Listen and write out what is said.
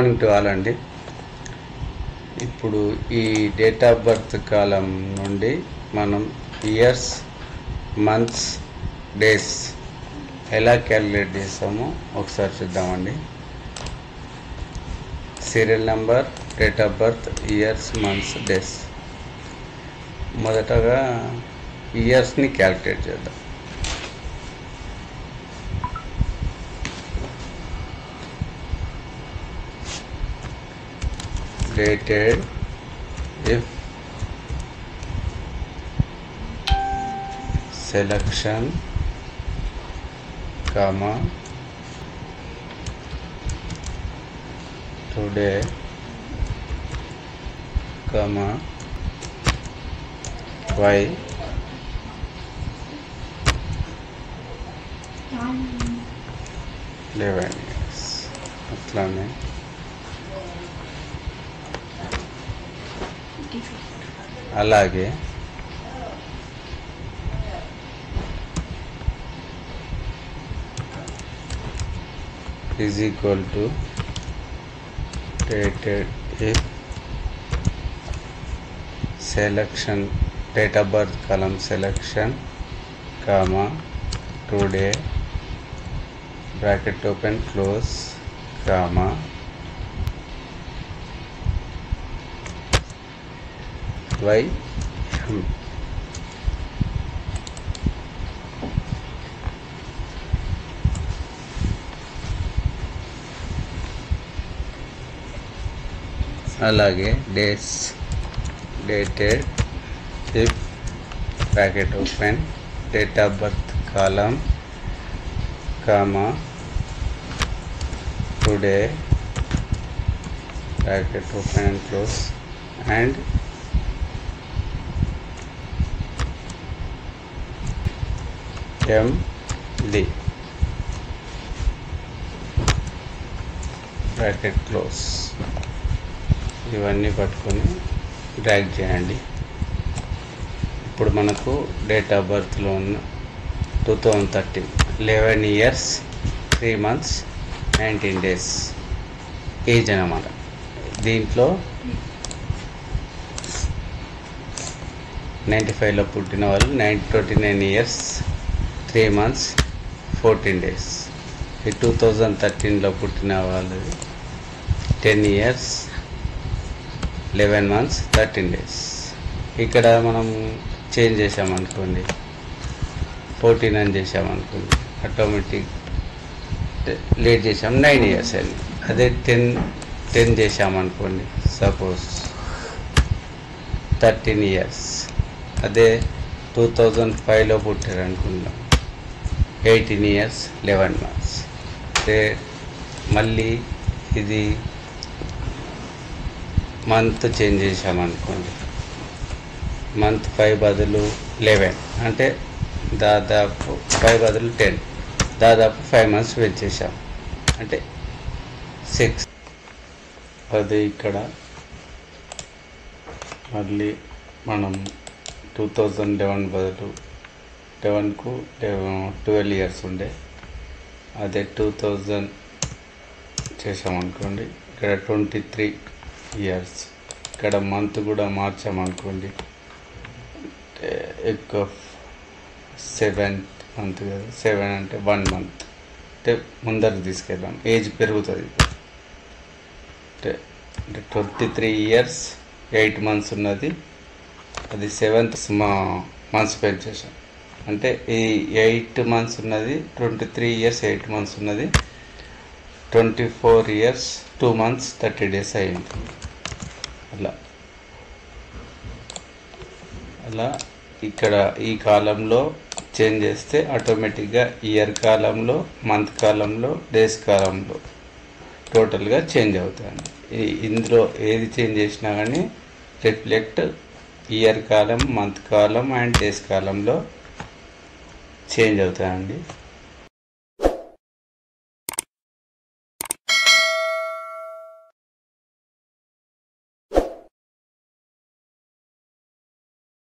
Morning to all అండి. ఇప్పుడు ఈ డేట్ ఆఫ్ బర్త్ కాలం నుండి మనం ఇయర్స్, మంత్స్, డేస్ ఎలా క్యాలిక్యులేట్ చేస్తామో ఒకసారి చూద్దామండి. Serial number, date of birth, years, months, days. మొదటగా ఇయర్స్ని క్యాలిక్యులేట్ చేద్దాం. Dated if selection, comma, today, comma, why, 11 years. అట్లానే అలాగే is equal to dated if selection, date of birth column selection, comma, today, bracket open close, comma, y, అలాగే days, dated if bracket open date of birth column, comma, today, bracket open and close, and MD bracket close. ఇవన్నీ పట్టుకొని drag చేయండి. ఇప్పుడు మనకు date of బర్త్లో ఉన్న 2013 11 years 3 months 19 days age అన్నమాట. దీంట్లో 95లో పుట్టిన వాళ్ళు 29 years 3 months 14 days. ఈ 2013లో పుట్టిన వాళ్ళది 10 years 11 months 13 days. ఇక్కడ మనం చేంజ్ చేసామనుకోండి, 14 అని చేసామనుకోండి, ఆటోమేటిక్ లేట్ చేసాం 9 years అని. అదే 10 చేసామనుకోండి, సపోజ్ 13 years. అదే 2005లో పుట్టారు అనుకుందాం, 18 years 11 months. మళ్ళీ ఇది మంత్ చేంజ్ చేసామనుకోండి, మంత్ 5 బదులు 11 అంటే దాదాపు 5 బదులు 10, దాదాపు 5 months వెయిట్ చేసాం అంటే 6. అదే ఇక్కడ మళ్ళీ మనం 2011 బదులు 11కు 12 years ఉండే, అదే 2000 చేసామనుకోండి, ఇక్కడ 23 years. ఇక్కడ మంత్ కూడా మార్చామనుకోండి, ఎక్కువ 7th month కదా, 7 అంటే 1 month అంటే ముందరకు తీసుకెళ్ళాం, ఏజ్ పెరుగుతుంది. అంటే 23 years 8 months ఉన్నది, అది 7th months పెంచేసాం. అంటే ఈ 8 months ఉన్నది 23 years 8 months ఉన్నది 24 years 2 months 30 days అయింది. అలా ఇక్కడ ఈ కాలంలో చేంజ్ చేస్తే ఆటోమేటిక్గా ఇయర్ కాలంలో, మంత్ కాలంలో, డేస్ కాలంలో టోటల్గా చేంజ్ అవుతాయండి. ఇందులో ఏది చేంజ్ చేసినా కానీ reflect year column, month column and days కాలంలో చేంజ్ అవుతాయండి.